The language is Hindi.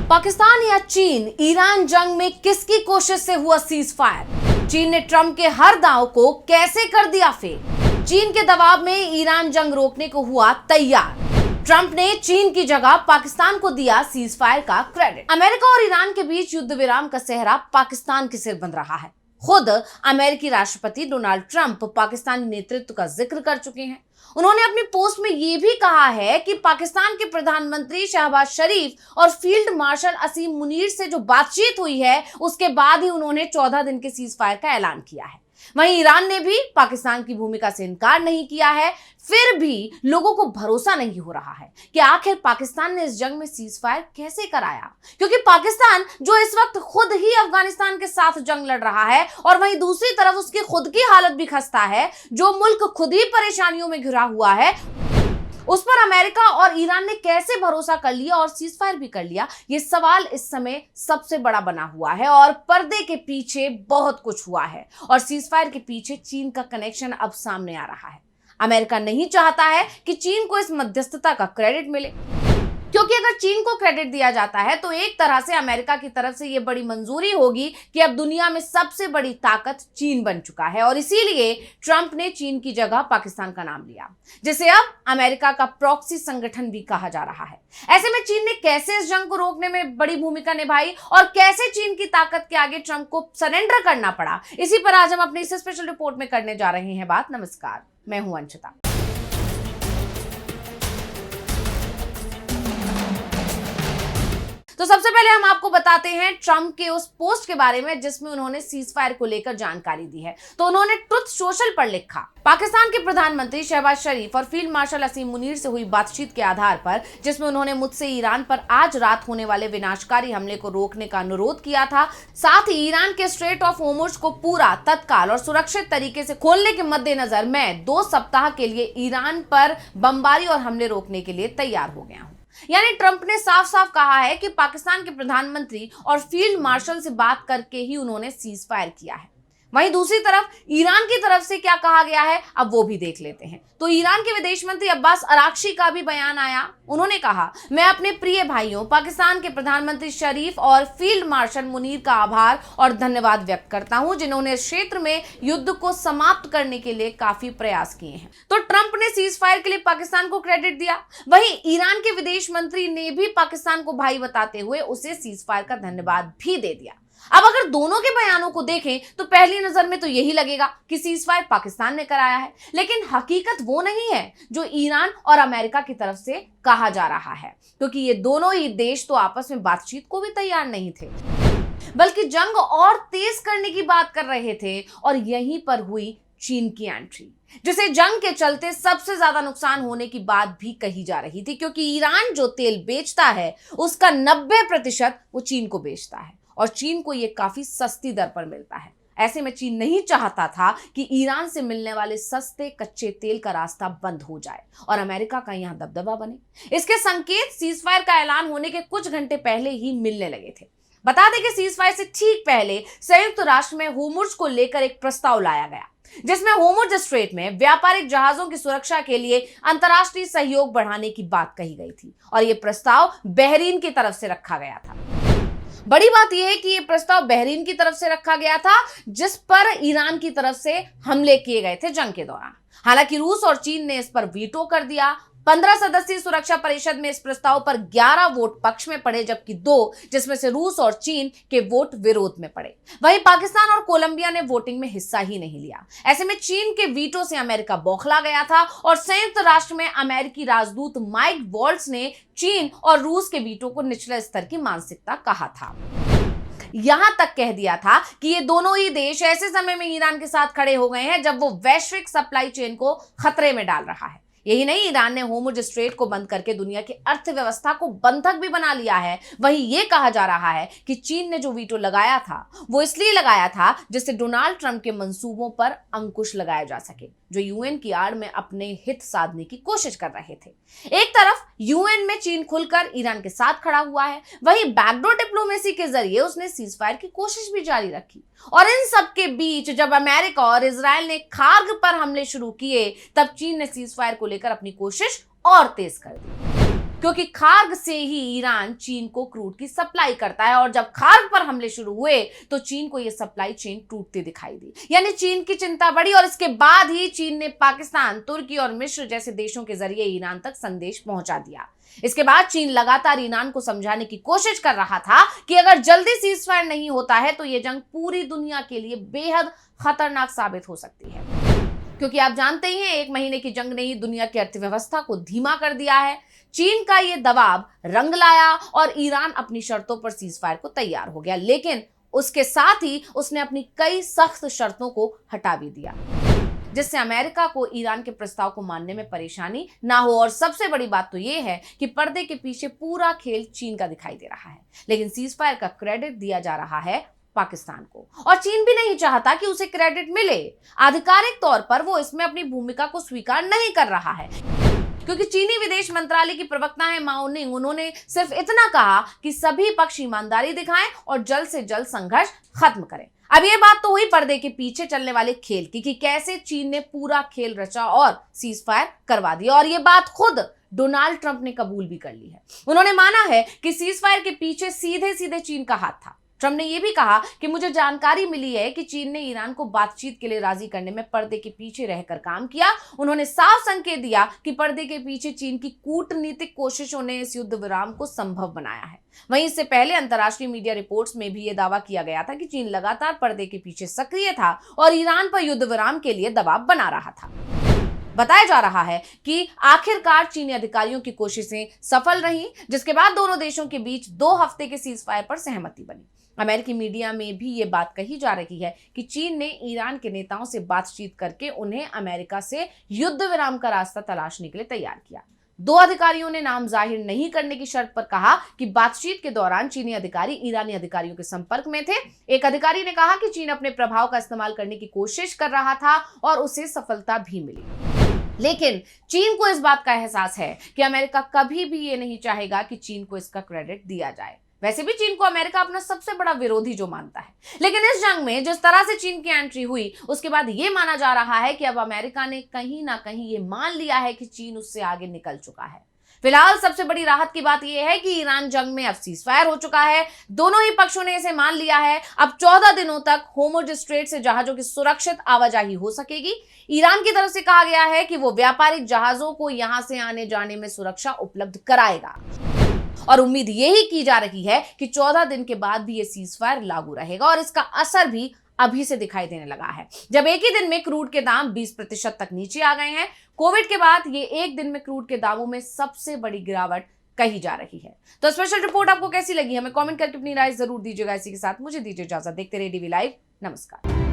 पाकिस्तान या चीन, ईरान जंग में किसकी कोशिश से हुआ सीज फायर? चीन ने ट्रंप के हर दांव को कैसे कर दिया फेल? चीन के दबाव में ईरान जंग रोकने को हुआ तैयार। ट्रंप ने चीन की जगह पाकिस्तान को दिया सीज फायर का क्रेडिट। अमेरिका और ईरान के बीच युद्ध विराम का सेहरा पाकिस्तान के सिर बन रहा है। खुद अमेरिकी राष्ट्रपति डोनाल्ड ट्रंप पाकिस्तानी नेतृत्व का जिक्र कर चुके हैं। उन्होंने अपनी पोस्ट में यह भी कहा है कि पाकिस्तान के प्रधानमंत्री शहबाज शरीफ और फील्ड मार्शल असीम मुनीर से जो बातचीत हुई है, उसके बाद ही उन्होंने 14 दिन के सीज फायर का ऐलान किया है। वहीं ईरान ने भी पाकिस्तान की भूमिका से इनकार नहीं किया है। फिर भी लोगों को भरोसा नहीं हो रहा है कि आखिर पाकिस्तान ने इस जंग में सीज फायर कैसे कराया, क्योंकि पाकिस्तान जो इस वक्त खुद ही अफगानिस्तान के साथ जंग लड़ रहा है और वहीं दूसरी तरफ उसकी खुद की हालत भी खस्ता है, जो मुल्क खुद ही परेशानियों में घिरा हुआ है, उस पर अमेरिका और ईरान ने कैसे भरोसा कर लिया और सीज फायर भी कर लिया? ये सवाल इस समय सबसे बड़ा बना हुआ है और पर्दे के पीछे बहुत कुछ हुआ है और सीज फायर के पीछे चीन का कनेक्शन अब सामने आ रहा है। अमेरिका नहीं चाहता है कि चीन को इस मध्यस्थता का क्रेडिट मिले, क्योंकि अगर चीन को क्रेडिट दिया जाता है तो एक तरह से अमेरिका की तरफ से यह बड़ी मंजूरी होगी कि अब दुनिया में सबसे बड़ी ताकत चीन बन चुका है और इसीलिए ट्रंप ने चीन की जगह पाकिस्तान का नाम लिया, जिसे अब अमेरिका का प्रॉक्सी संगठन भी कहा जा रहा है। ऐसे में चीन ने कैसे इस जंग को रोकने में बड़ी भूमिका निभाई और कैसे चीन की ताकत के आगे ट्रंप को सरेंडर करना पड़ा, इसी पर आज हम अपनी इस स्पेशल रिपोर्ट में करने जा रहे हैं बात। नमस्कार, मैं हूं अंशिता। तो सबसे पहले हम आपको बताते हैं ट्रंप के उस पोस्ट के बारे में जिसमें उन्होंने सीज फायर को लेकर जानकारी दी है। तो उन्होंने ट्रुथ सोशल पर लिखा, पाकिस्तान के प्रधानमंत्री शहबाज शरीफ और फील्ड मार्शल असीम मुनीर से हुई बातचीत के आधार पर, जिसमें उन्होंने मुझसे ईरान पर आज रात होने वाले विनाशकारी हमले को रोकने का अनुरोध किया था, साथ ही ईरान के स्ट्रेट ऑफ होर्मुज को पूरा, तत्काल और सुरक्षित तरीके से खोलने के मद्देनजर मैं 2 सप्ताह के लिए ईरान पर बमबारी और हमले रोकने के लिए तैयार हो गया हूं। यानी ट्रंप ने साफ साफ कहा है कि पाकिस्तान के प्रधानमंत्री और फील्ड मार्शल से बात करके ही उन्होंने सीज फायर किया है। वहीं दूसरी तरफ ईरान की तरफ से क्या कहा गया है, अब वो भी देख लेते हैं। तो ईरान के विदेश मंत्री अब्बास अराक्ची का भी बयान आया। उन्होंने कहा, मैं अपने प्रिय भाइयों पाकिस्तान के प्रधानमंत्री शरीफ और फील्ड मार्शल मुनीर का आभार और धन्यवाद व्यक्त करता हूं, जिन्होंने इस क्षेत्र में युद्ध को समाप्त करने के लिए काफी प्रयास किए हैं। तो ट्रंप ने सीज फायर के लिए पाकिस्तान को क्रेडिट दिया, वहीं ईरान के विदेश मंत्री ने भी पाकिस्तान को भाई बताते हुए उसे सीज फायर का धन्यवाद भी दे दिया। अब अगर दोनों के बयानों को देखें तो पहली नजर में तो यही लगेगा कि सीज फायर पाकिस्तान ने कराया है, लेकिन हकीकत वो नहीं है जो ईरान और अमेरिका की तरफ से कहा जा रहा है, क्योंकि ये दोनों ही देश तो आपस में बातचीत को भी तैयार नहीं थे, बल्कि जंग और तेज करने की बात कर रहे थे। और यहीं पर हुई चीन की एंट्री, जिसे जंग के चलते सबसे ज्यादा नुकसान होने की बात भी कही जा रही थी, क्योंकि ईरान जो तेल बेचता है उसका 90% वो चीन को बेचता है और चीन को ये काफी सस्ती दर पर मिलता है। ऐसे में चीन नहीं चाहता था कि ईरान से मिलने वाले सस्ते कच्चे तेल का रास्ता बंद हो जाए और अमेरिका का यहां दबदबा बने। इसके संकेत सीज फायर का ऐलान होने के कुछ घंटे पहले ही मिलने लगे थे। बता दें कि सीज फायर से ठीक पहले संयुक्त राष्ट्र में होर्मुज को लेकर एक प्रस्ताव लाया गया, जिसमें होर्मुज स्ट्रेट में व्यापारिक जहाजों की सुरक्षा के लिए अंतर्राष्ट्रीय सहयोग बढ़ाने की बात कही गई थी और यह प्रस्ताव बहरीन की तरफ से रखा गया था। बड़ी बात यह है कि यह प्रस्ताव बहरीन की तरफ से रखा गया था, जिस पर ईरान की तरफ से हमले किए गए थे जंग के दौरान। हालांकि रूस और चीन ने इस पर वीटो कर दिया। 15 सदस्यीय सुरक्षा परिषद में इस प्रस्ताव पर 11 वोट पक्ष में पड़े, जबकि 2 जिसमें से रूस और चीन के वोट विरोध में पड़े। वहीं पाकिस्तान और कोलंबिया ने वोटिंग में हिस्सा ही नहीं लिया। ऐसे में चीन के वीटो से अमेरिका बौखला गया था और संयुक्त राष्ट्र में अमेरिकी राजदूत माइक वॉल्ट्ज ने चीन और रूस के वीटो को निचले स्तर की मानसिकता कहा था। यहां तक कह दिया था कि ये दोनों ही देश ऐसे समय में ईरान के साथ खड़े हो गए हैं जब वो वैश्विक सप्लाई चेन को खतरे में डाल रहा है। यही नहीं, ईरान ने होर्मुज स्ट्रेट को बंद करके दुनिया की अर्थव्यवस्था को बंधक भी बना लिया है। वहीं यह कहा जा रहा है कि चीन ने जो वीटो लगाया था वो इसलिए लगाया था जिससे डोनाल्ड ट्रंप के मंसूबों पर अंकुश लगाया जा सके, जो यूएन की आड़ में अपने हित साधने की कोशिश कर रहे थे। एक तरफ यूएन में चीन खुलकर ईरान के साथ खड़ा हुआ है, वहीं बैकडोर डिप्लोमेसी के जरिए उसने सीज फायर की कोशिश भी जारी रखी। और इन सब के बीच जब अमेरिका और इजराइल ने खार्ग पर हमले शुरू किए, तब चीन ने सीज फायर को लेकर अपनी कोशिश और तेज कर दी। क्योंकि खार्ग से ही ईरान चीन को क्रूड की सप्लाई करता है और जब खार्ग पर हमले शुरू हुए तो चीन को यह सप्लाई चेन टूटती दिखाई दी। यानी चीन की चिंता बढ़ी और इसके बाद ही चीन ने पाकिस्तान, तुर्की और मिस्र जैसे देशों के जरिए ईरान तक संदेश पहुंचा दिया। इसके बाद चीन लगातार ईरान को समझाने की कोशिश कर रहा था कि अगर जल्दी सीजफायर नहीं होता है तो यह जंग पूरी दुनिया के लिए बेहद खतरनाक साबित हो सकती है, क्योंकि आप जानते ही हैं 1 महीने की जंग ने ही दुनिया की अर्थव्यवस्था को धीमा कर दिया है। चीन का यह दबाव रंग लाया और ईरान अपनी शर्तों पर सीजफायर को तैयार हो गया, लेकिन उसके साथ ही उसने अपनी कई सख्त शर्तों को हटा भी दिया, जिससे अमेरिका को ईरान के प्रस्ताव को मानने में परेशानी ना हो। और सबसे बड़ी बात तो यह है कि पर्दे के पीछे पूरा खेल चीन का दिखाई दे रहा है, लेकिन सीजफायर का क्रेडिट दिया जा रहा है पाकिस्तान को, और चीन भी नहीं चाहता कि उसे क्रेडिट मिले। आधिकारिक तौर पर वो इसमें अपनी भूमिका को स्वीकार नहीं कर रहा है, क्योंकि चीनी विदेश मंत्रालय की प्रवक्ता है माओ निंग, उन्होंने सिर्फ इतना कहा कि सभी पक्ष ईमानदारी दिखाएं और जल्द से जल्द संघर्ष खत्म करें। अब ये बात तो हुई पर्दे के पीछे चलने वाले खेल की कि कैसे चीन ने पूरा खेल रचा और सीजफायर करवा दिया, और ये बात खुद डोनाल्ड ट्रंप ने कबूल भी कर ली है। उन्होंने माना है कि सीजफायर के पीछे सीधे सीधे चीन का हाथ था। ट्रंप ने यह भी कहा कि मुझे जानकारी मिली है कि चीन ने ईरान को बातचीत के लिए राजी करने में पर्दे के पीछे रहकर काम किया। उन्होंने साफ संकेत दिया कि पर्दे के पीछे चीन की कूटनीतिक कोशिशों ने इस युद्ध विराम को संभव बनाया है। वहीं इससे पहले अंतर्राष्ट्रीय मीडिया रिपोर्ट्स में भी यह दावा किया गया था कि चीन लगातार पर्दे के पीछे सक्रिय था और ईरान पर युद्ध विराम के लिए दबाव बना रहा था। बताया जा रहा है कि आखिरकार चीनी अधिकारियों की कोशिशें सफल रहीं, जिसके बाद दोनों देशों के बीच 2 हफ्ते के सीजफायर पर सहमति बनी। अमेरिकी मीडिया में भी ये बात कही जा रही है कि चीन ने ईरान के नेताओं से बातचीत करके उन्हें अमेरिका से युद्ध विराम का रास्ता तलाशने के लिए तैयार किया। 2 अधिकारियों ने नाम जाहिर नहीं करने की शर्त पर कहा कि बातचीत के दौरान चीनी अधिकारी ईरानी अधिकारियों के संपर्क में थे। एक अधिकारी ने कहा कि चीन अपने प्रभाव का इस्तेमाल करने की कोशिश कर रहा था और उसे सफलता भी मिली, लेकिन चीन को इस बात का एहसास है कि अमेरिका कभी भी ये नहीं चाहेगा कि चीन को इसका क्रेडिट दिया जाए। वैसे भी चीन को अमेरिका अपना सबसे बड़ा विरोधी जो मानता है, लेकिन इस जंग में जिस तरह से चीन की एंट्री हुई उसके बाद ये माना जा रहा है कि अब अमेरिका ने कहीं ना कहीं ये मान लिया है कि चीन उससे आगे निकल चुका है। फिलहाल सबसे बड़ी राहत की बात यह है कि ईरान जंग में अब सीजफायर हो चुका है। दोनों ही पक्षों ने इसे मान लिया है। अब 14 दिनों तक होर्मुज स्ट्रेट से जहाजों की सुरक्षित आवाजाही हो सकेगी। ईरान की तरफ से कहा गया है कि वो व्यापारिक जहाजों को यहां से आने जाने में सुरक्षा उपलब्ध कराएगा, और उम्मीद यही की जा रही है कि 14 दिन के बाद भी ये सीजफायर लागू रहेगा, और इसका असर भी अभी से दिखाई देने लगा है, जब एक ही दिन में क्रूड के दाम 20% तक नीचे आ गए हैं। कोविड के बाद ये एक दिन में क्रूड के दामों में सबसे बड़ी गिरावट कही जा रही है। तो स्पेशल रिपोर्ट आपको कैसी लगी हमें कमेंट करके अपनी राय जरूर दीजिएगा। इसी के साथ मुझे दीजिए इजाजत। देखते रहिए DV लाइव। नमस्कार।